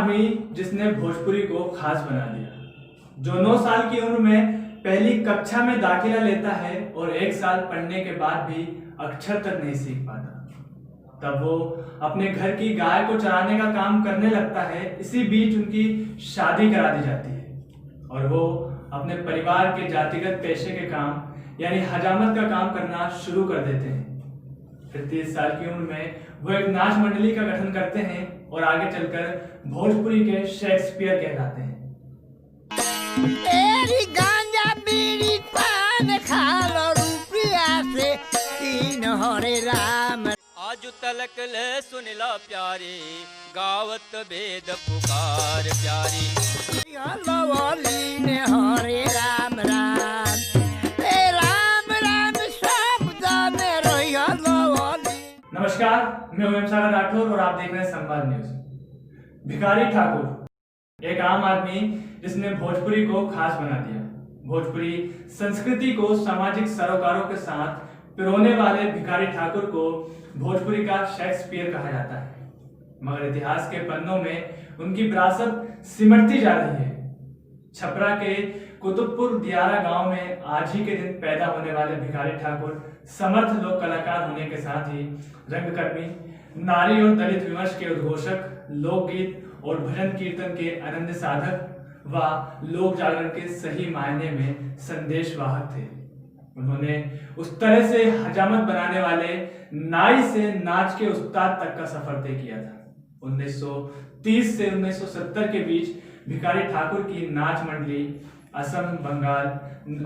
आदमी जिसने भोजपुरी को खास बना दिया, जो 9 साल की उम्र में पहली कक्षा में दाखिला लेता है और 1 साल पढ़ने के बाद भी अक्षर तक नहीं सीख पाता। तब वो अपने घर की गाय को चराने का काम करने लगता है। इसी बीच उनकी शादी करा दी जाती है और वो अपने परिवार के जातिगत पेशे के काम यानी हजामत का काम करना शुरू कर देते हैं। फिर 30 साल की उम्र में वो एक नाच मंडली का गठन करते हैं और आगे चलकर भोजपुरी के शेक्सपियर कहलाते हैं। एरी गांजा बीड़ी पान खालो रुपया से कीन हरे राम। आज तलक ले सुन ला प्यारी, गावत वेद पुकार प्यारी। लवली ने हरे राम राम, ए राम राम सब जाने रहिया लवली। नमस्कार, मैं ओम सागर राठौर और आप देख रहे हैं संवाद न्यूज। भिखारी ठाकुर एक आम आदमी जिसने भोजपुरी को खास बना दिया। भोजपुरी संस्कृति को सामाजिक सरोकारों के साथ पिरोने वाले भिखारी ठाकुर को भोजपुरी का शेक्सपियर कहा जाता है, मगर इतिहास के पन्नों में उनकी विरासत सिमटती जा रही है। छपरा के कुतुबपुर दियारा गांव में आज ही के दिन पैदा होने वाले भिखारी ठाकुर समर्थ लोक कलाकार होने के साथ ही रंगकर्मी, नारी और दलित विमर्श के उद्घोषक, लोकगीत और भजन कीर्तन के अनन्य साधक व लोक जागरण के सही मायने में संदेशवाहक थे। उन्होंने उस तरह से हजामत बनाने वाले नाई से नाच के उस्ताद तक का सफर तय किया था। 1930 से 1970 के बीच भिखारी ठाकुर की नाच मंडली असम, बंगाल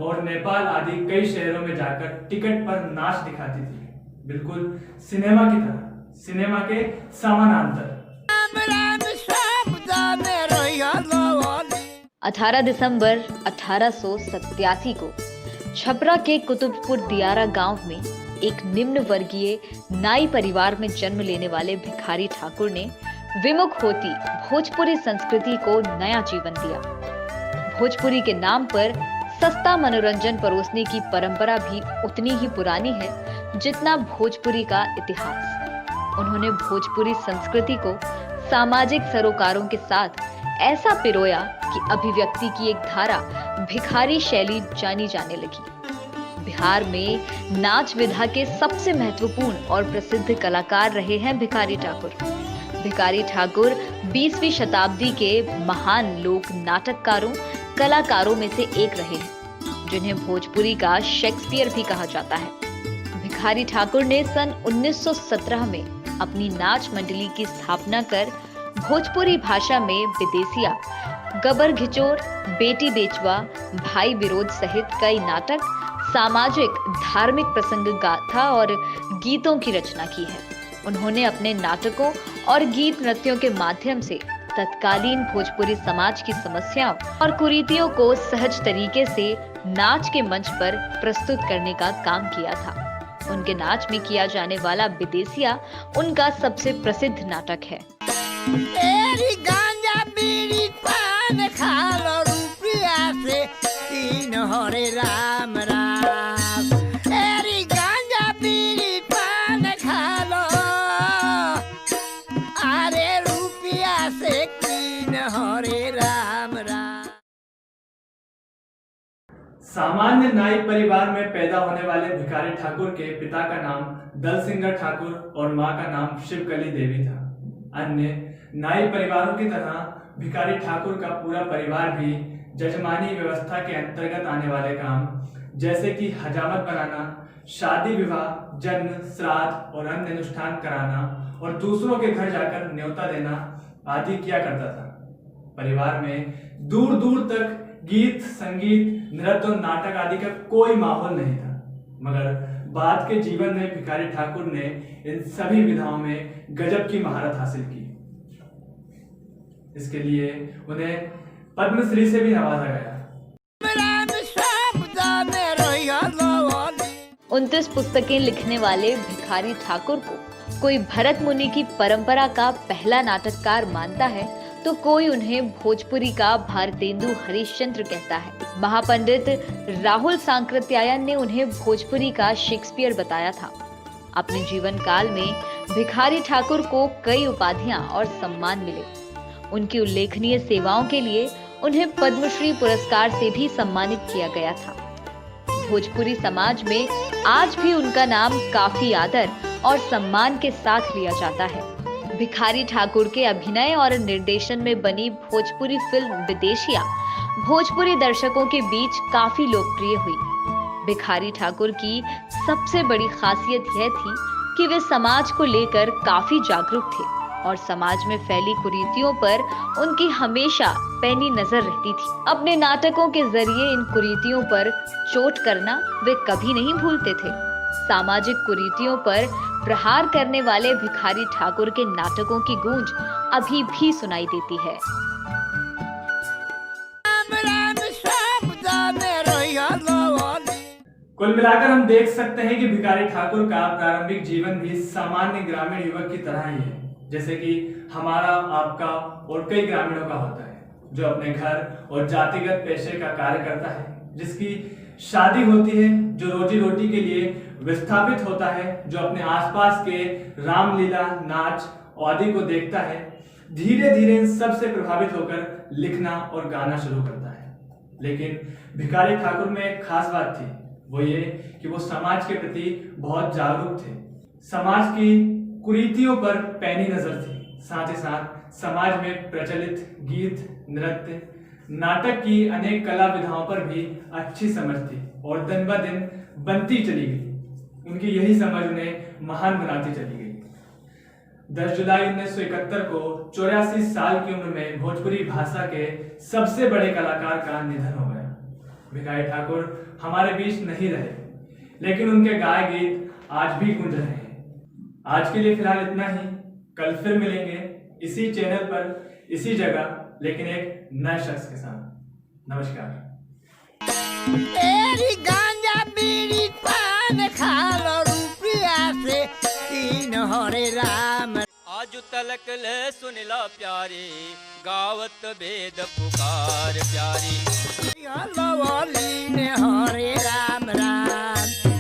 और नेपाल आदि कई शहरों में जाकर टिकट पर नाच दिखाती थी, बिल्कुल सिनेमा की तरह, सिनेमा के समानांतर। 18 दिसंबर 1887 को छपरा के कुतुबपुर दियारा गांव में एक निम्न वर्गीय नाई परिवार में जन्म लेने वाले भिखारी ठाकुर ने विमुख होती भोजपुरी संस्कृति को नया जीवन दिया। भोजपुरी के नाम पर सस्ता मनोरंजन परोसने की परंपरा भी उतनी ही पुरानी है जितना भोजपुरी का इतिहास। उन्होंने भोजपुरी संस्कृति को सामाजिक सरोकारों के साथ ऐसा पिरोया कि अभिव्यक्ति की एक धारा भिखारी शैली जानी जाने लगी। बिहार में नाच विधा के सबसे महत्वपूर्ण और प्रसिद्ध कलाकार रहे हैं भिखारी ठाकुर। भिखारी ठाकुर 20वीं शताब्दी के महान लोक नाटककारों, कलाकारों में से एक रहे हैं, जिन्हें भोजपुरी का शेक्सपियर भी कहा जाता है। भिखारी ठाकुर ने सन 1917 में अपनी नाच मंडली की स्थापना कर भोजपुरी भाषा में विदेसिया, गबर घिचोर, बेटी बेचवा, भाई विरोध सहित कई नाटक, सामाजिक धार्मिक प्रसंग गाथा और गीतों की रचना की है। उन्होंने अपने नाटकों और गीत नृत्यों के माध्यम से तत्कालीन भोजपुरी समाज की समस्याओं और कुरीतियों को सहज तरीके से नाच के मंच पर प्रस्तुत करने का काम किया था। उनके नाच में किया जाने वाला विदेसिया उनका सबसे प्रसिद्ध नाटक है। एरी गांजा बीड़ी पान खालो रुपया से कीन हरे राम राम। एरी गांजा बीड़ी पान खालो, अरे रुपया से कीन हरे राम राम। सामान्य नाई परिवार में पैदा होने वाले भिखारी ठाकुर के पिता का नाम दलसिंगर ठाकुर और मां का नाम शिवकली देवी था। अन्य नाई परिवारों की तरह भिखारी ठाकुर का पूरा परिवार भी जजमानी व्यवस्था के अंतर्गत आने वाले काम जैसे कि हजामत बनाना, शादी विवाह, जन्म, श्राद्ध और अन्य अनुष्ठान कराना और दूसरों के घर जाकर न्योता देना आदि किया करता था। परिवार में दूर दूर तक गीत, संगीत, नृत्य और नाटक आदि का कोई माहौल नहीं था, मगर बाद के जीवन में भिखारी ठाकुर ने इन सभी विधाओं में गजब की महारत हासिल की। इसके लिए उन्हें पद्मश्री से भी नवाजा गया। 29 पुस्तकें लिखने वाले भिखारी ठाकुर को कोई भरत मुनि की परंपरा का पहला नाटककार मानता है तो कोई उन्हें भोजपुरी का भारतेंदु हरिश्चंद्र कहता है। महापंडित राहुल सांकृत्यायन ने उन्हें भोजपुरी का शेक्सपियर बताया था। अपने जीवन काल में भिखारी ठाकुर को कई उपाधियां और सम्मान मिले। उनकी उल्लेखनीय सेवाओं के लिए उन्हें पद्मश्री पुरस्कार से भी सम्मानित किया गया था। भोजपुरी समाज में आज भी उनका नाम काफी आदर और सम्मान के साथ लिया जाता है। भिखारी ठाकुर के अभिनय और निर्देशन में बनी भोजपुरी फिल्म विदेशिया भोजपुरी दर्शकों के बीच काफी लोकप्रिय हुई। भिखारी ठाकुर की सबसे बड़ी खासियत यह थी कि वे समाज को लेकर काफी जागरूक थे और समाज में फैली कुरीतियों पर उनकी हमेशा पैनी नजर रहती थी। अपने नाटकों के जरिए इन कुरीतियों पर चोट करना वे कभी नहीं भूलते थे। सामाजिक कुरीतियों पर प्रहार करने वाले भिखारी ठाकुर के नाटकों की गूंज अभी भी सुनाई देती है। कुल मिलाकर हम देख सकते हैं कि भिखारी ठाकुर का प्रारंभिक जीवन भी सामान्य ग्रामीण युवक की तरह ही है, जैसे कि हमारा, आपका और कई ग्रामीणों का होता है, जो अपने घर और जातिगत पेशे का कार्य करता है, जिसकी शादी होती है, जो रोजी रोटी के लिए विस्थापित होता है, जो अपने आसपास के रामलीला, नाच आदि को देखता है, धीरे धीरे इन सब से प्रभावित होकर लिखना और गाना शुरू करता है। लेकिन भिखारी ठाकुर में एक खास बात थी, वो ये कि वो समाज के प्रति बहुत जागरूक थे। समाज की कुरीतियों पर पैनी नजर थी। साथ ही साथ समाज में प्रचलित गीत, नृत्य, नाटक की अनेक कला विधाओं पर भी अच्छी समझ थी और दिन ब दिन बनती चली गई। उनकी यही समझ उन्हें महान बनाती चली गई। 10 जुलाई 1971 को 84 साल की उम्र में भोजपुरी भाषा के सबसे बड़े कलाकार का निधन हो गया। भिखारी ठाकुर हमारे बीच नहीं रहे, लेकिन उनके गाए गीत आज भी गूंज रहे हैं। आज के लिए फिलहाल इतना ही। कल फिर मिलेंगे इसी चैनल पर, इसी जगह, लेकिन एक नए शख्स के साथ। नमस्कार। एरी गांजा बीड़ी पान खालो रुपया से कीन हरे राम। आज तलक ले सुन ला प्यारे, गावत वेद पुकार प्यारी। लवली ने हरे राम राम।